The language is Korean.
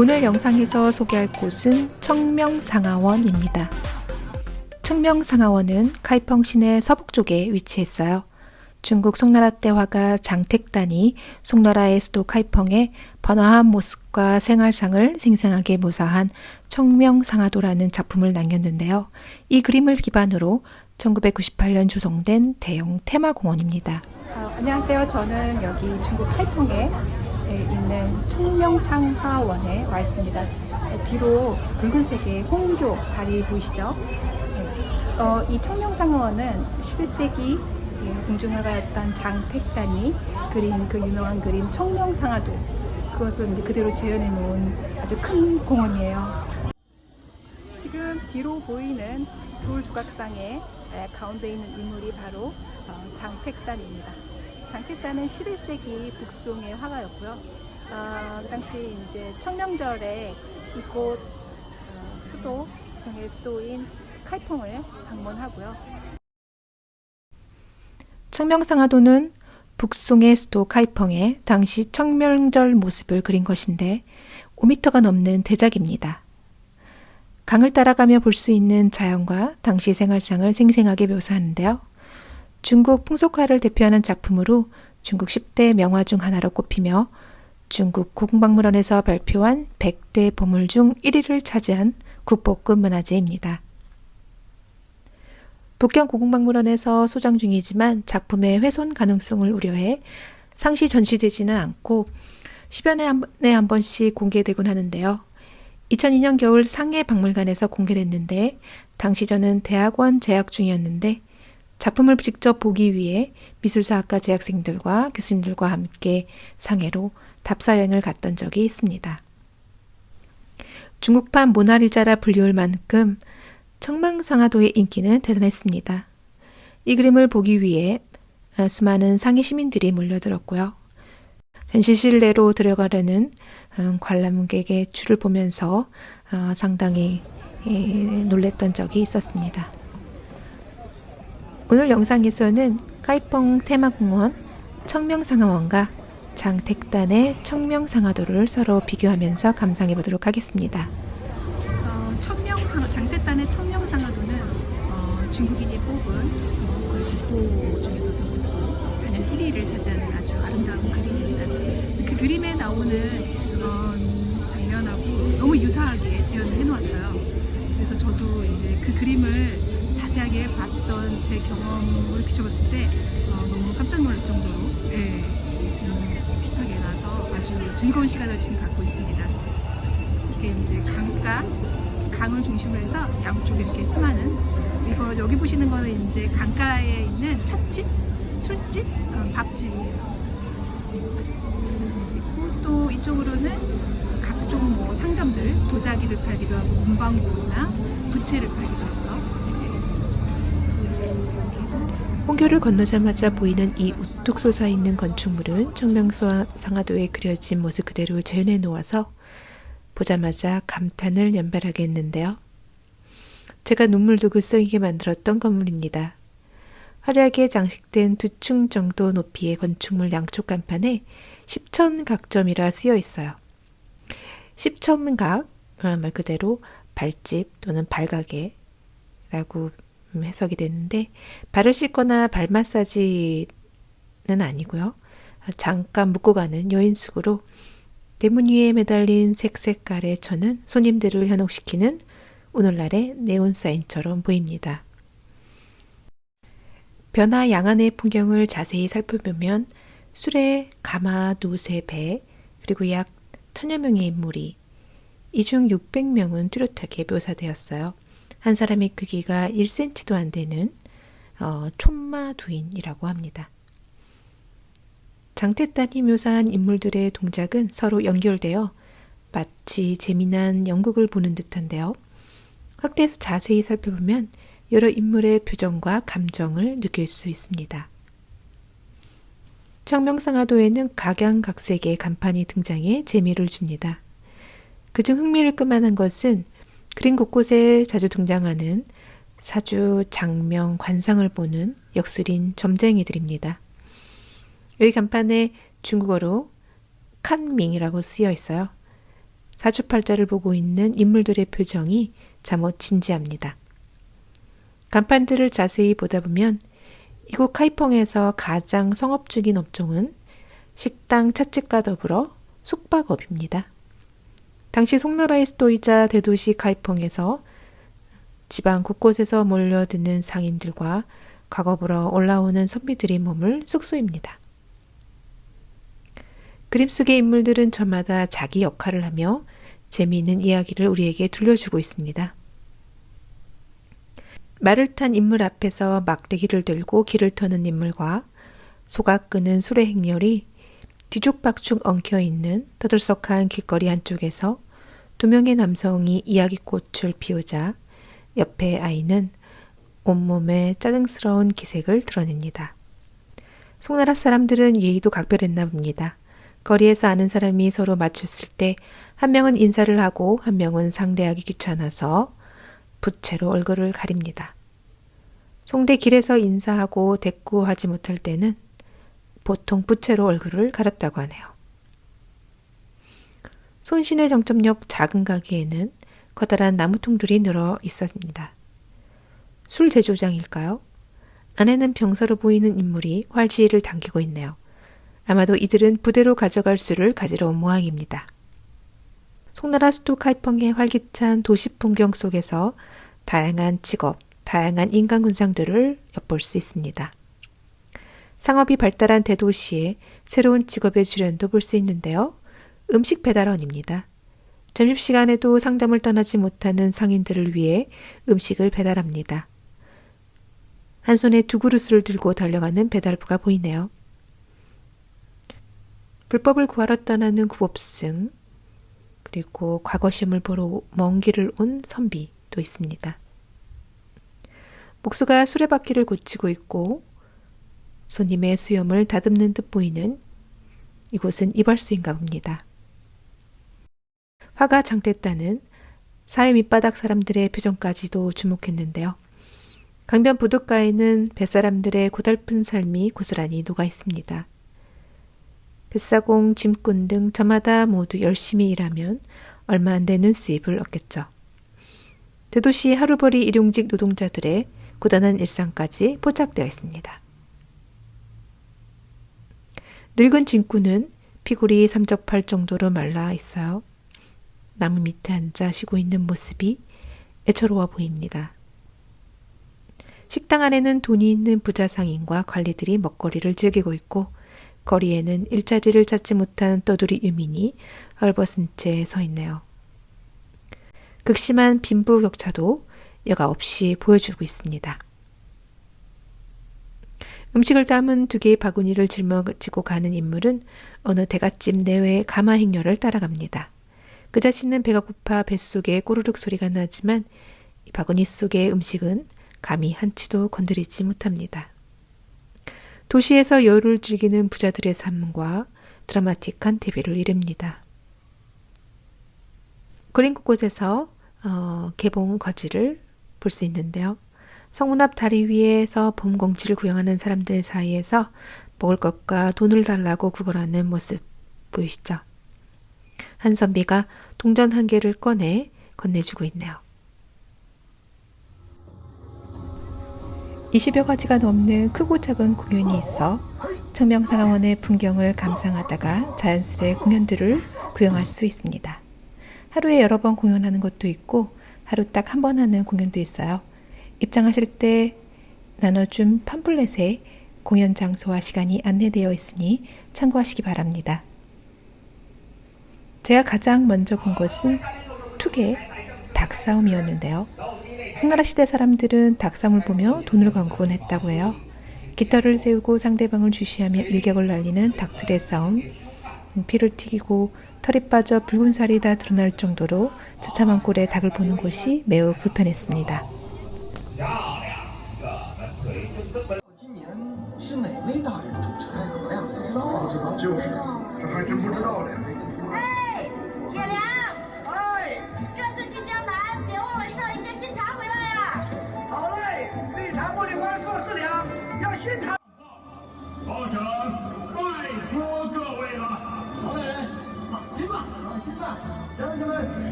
오늘 영상에서 소개할 곳은 청명상하원입니다. 청명상하원은 카이펑 시내 서북 쪽에 위치했어요. 중국 송나라 때 화가 장택단이 송나라의 수도 카이펑의 번화한 모습과 생활상을 생생하게 묘사한 청명상하도라는 작품을 남겼는데요. 이 그림을 기반으로 1998년 조성된 대형 테마공원입니다. 안녕하세요. 저는 여기 중국 카이펑에 있는 청명상하원에 와 있습니다. 뒤로 붉은색의 홍교 다리 보이시죠? 이 청명상하원은 11세기 공중화가였던 장택단이 그린 그 유명한 그림 청명상하도, 그것을 이제 그대로 재현해 놓은 아주 큰 공원이에요. 지금 뒤로 보이는 돌 조각상의 가운데 있는 인물이 바로 장택단입니다. 장택단은 11세기 북송의 화가였고요. 그 당시 이제 청명절에 이곳 수도, 북송의 수도인 카이펑을 방문하고요. 청명상하도는 북송의 수도 카이펑의 당시 청명절 모습을 그린 것인데 5m가 넘는 대작입니다. 강을 따라가며 볼 수 있는 자연과 당시 생활상을 생생하게 묘사하는데요. 중국 풍속화를 대표하는 작품으로 중국 10대 명화 중 하나로 꼽히며 중국 고궁박물원에서 발표한 100대 보물 중 1위를 차지한 국보급 문화재입니다. 북경 고궁박물원에서 소장 중이지만 작품의 훼손 가능성을 우려해 상시 전시되지는 않고 10여 년에 한 번씩 공개되곤 하는데요. 2002년 겨울 상해 박물관에서 공개됐는데 당시 저는 대학원 재학 중이었는데 작품을 직접 보기 위해 미술사학과 재학생들과 교수님들과 함께 상해로 답사여행을 갔던 적이 있습니다. 중국판 모나리자라 불리울 만큼 청명상하도의 인기는 대단했습니다. 이 그림을 보기 위해 수많은 상해 시민들이 몰려들었고요. 전시실 내로 들어가려는 관람객의 줄을 보면서 상당히 놀랬던 적이 있었습니다. 오늘 영상에서는 카이펑 테마공원 청명상하원과 장택단의 청명상하도를 서로 비교하면서 감상해 보도록 하겠습니다. 장택단의 청명상하도는 중국인이 뽑은 국보 중에서도 단연 1위를 차지하는 아주 아름다운 그림입니다. 그 그림에 나오는 장면하고 너무 유사하게 재현을 해놓았어요. 그래서 저도 이제 그 그림을 자세하게 봤던 제 경험을 비춰봤을 때 너무 깜짝 놀랄 정도로 비슷하게 나서 아주 즐거운 시간을 지금 갖고 있습니다. 이렇게 이제 강을 중심으로 해서 양쪽에 이렇게 수많은, 이거 여기 보시는 거는 이제 강가에 있는 찻집, 술집, 밥집이에요. 그리고 또 이쪽으로는 각종 뭐 상점들, 도자기를 팔기도 하고 문방구나 부채를 팔기도 하고요. 홍교를 건너자마자 보이는 이 우뚝 솟아있는 건축물은 청명상하도에 그려진 모습 그대로 재현해 놓아서 보자마자 감탄을 연발하게 했는데요. 제가 눈물도 글썽이게 만들었던 건물입니다. 화려하게 장식된 2층 정도 높이의 건축물 양쪽 간판에 십천각점이라 쓰여 있어요. 십천각, 말 그대로 발집 또는 발가게라고 해석이 되는데 발을 씻거나 발 마사지는 아니고요. 잠깐 묵고 가는 여인숙으로 대문 위에 매달린 색색깔의 천은 손님들을 현혹시키는 오늘날의 네온사인처럼 보입니다. 변화 양안의 풍경을 자세히 살펴보면 수레, 가마, 노새, 배, 그리고 약 1000여 명의 인물이, 이 중 600명은 뚜렷하게 묘사되었어요. 한 사람의 크기가 1cm도 안 되는 촌마두인이라고 합니다. 장택단이 묘사한 인물들의 동작은 서로 연결되어 마치 재미난 연극을 보는 듯한데요. 확대해서 자세히 살펴보면 여러 인물의 표정과 감정을 느낄 수 있습니다. 청명상하도에는 각양각색의 간판이 등장해 재미를 줍니다. 그중 흥미를 끌만한 것은 그림 곳곳에 자주 등장하는 사주, 장명, 관상을 보는 역술인 점쟁이들입니다. 여기 간판에 중국어로 칸밍이라고 쓰여 있어요. 사주팔자를 보고 있는 인물들의 표정이 잠옷 진지합니다. 간판들을 자세히 보다 보면 이곳 카이펑에서 가장 성업적인 업종은 식당, 찻집과 더불어 숙박업입니다. 당시 송나라의 수도이자 대도시 카이펑에서 지방 곳곳에서 몰려드는 상인들과 과거보러 올라오는 선비들이 머물 숙소입니다. 그림 속의 인물들은 저마다 자기 역할을 하며 재미있는 이야기를 우리에게 들려주고 있습니다. 말을 탄 인물 앞에서 막대기를 들고 길을 터는 인물과 소가 끄는 수레 행렬이 뒤죽박죽 엉켜있는 터들썩한 길거리 한쪽에서 두 명의 남성이 이야기꽃을 피우자 옆에 아이는 온몸에 짜증스러운 기색을 드러냅니다. 송나라 사람들은 예의도 각별했나 봅니다. 거리에서 아는 사람이 서로 맞췄을 때 한 명은 인사를 하고 한 명은 상대하기 귀찮아서 부채로 얼굴을 가립니다. 송대 길에서 인사하고 대꾸하지 못할 때는 보통 부채로 얼굴을 가렸다고 하네요. 손신의 정점역 작은 가게에는 커다란 나무통들이 늘어 있었습니다. 술 제조장일까요? 안에는 병사로 보이는 인물이 활지를 당기고 있네요. 아마도 이들은 부대로 가져갈 술을 가지러 온 모양입니다. 송나라 수도 카이펑의 활기찬 도시 풍경 속에서 다양한 직업, 다양한 인간 군상들을 엿볼 수 있습니다. 상업이 발달한 대도시에 새로운 직업의 출현도 볼 수 있는데요. 음식 배달원입니다. 점심시간에도 상점을 떠나지 못하는 상인들을 위해 음식을 배달합니다. 한 손에 두 그릇을 들고 달려가는 배달부가 보이네요. 불법을 구하러 떠나는 구법승, 그리고 과거 시험을 보러 먼 길을 온 선비도 있습니다. 목수가 수레바퀴를 고치고 있고 손님의 수염을 다듬는 듯 보이는 이곳은 이발소인가 봅니다. 화가 장됐다는 사회 밑바닥 사람들의 표정까지도 주목했는데요. 강변 부둣가에는 뱃사람들의 고달픈 삶이 고스란히 녹아 있습니다. 뱃사공, 짐꾼 등 저마다 모두 열심히 일하면 얼마 안 되는 수입을 얻겠죠. 대도시 하루벌이 일용직 노동자들의 고단한 일상까지 포착되어 있습니다. 늙은 짐꾼은 피골이 삼접할 정도로 말라 있어요. 나무 밑에 앉아 쉬고 있는 모습이 애처로워 보입니다. 식당 안에는 돈이 있는 부자 상인과 관리들이 먹거리를 즐기고 있고 거리에는 일자리를 찾지 못한 떠돌이 유민이 헐벗은 채 서 있네요. 극심한 빈부격차도 여과 없이 보여주고 있습니다. 음식을 담은 두 개의 바구니를 짊어지고 가는 인물은 어느 대갓집 내외의 가마 행렬을 따라갑니다. 그 자신은 배가 고파 뱃속에 꼬르륵 소리가 나지만 이 바구니 속의 음식은 감히 한치도 건드리지 못합니다. 도시에서 여유를 즐기는 부자들의 삶과 드라마틱한 대비를 이룹니다. 그린 곳곳에서 개봉 거지를 볼 수 있는데요. 성문 앞 다리 위에서 봄공치를 구경하는 사람들 사이에서 먹을 것과 돈을 달라고 구걸하는 모습 보이시죠? 한 선비가 동전 한 개를 꺼내 건네주고 있네요. 20여 가지가 넘는 크고 작은 공연이 있어 청명상하원의 풍경을 감상하다가 자연스레 공연들을 구경할 수 있습니다. 하루에 여러 번 공연하는 것도 있고 하루 딱 한 번 하는 공연도 있어요. 입장하실 때 나눠준 팜플렛에 공연 장소와 시간이 안내되어 있으니 참고하시기 바랍니다. 제가 가장 먼저 본 것은 투개 닭싸움이었는데요. 송나라 시대 사람들은 닭싸움을 보며 돈을 광곤 했다고 해요. 깃털을 세우고 상대방을 주시하며 일격을 날리는 닭들의 싸움, 피를 튀기고 털이 빠져 붉은 살이 다 드러날 정도로 처참한 꼴의 닭을 보는 것이 매우 불편했습니다. 今年是哪位大人主持开河呀？不知道，就是，这还真不知道嘞。哎，铁良，哎，这次去江南，别忘了捎一些新茶回来呀。好嘞，绿茶茉莉花各4两，要新茶。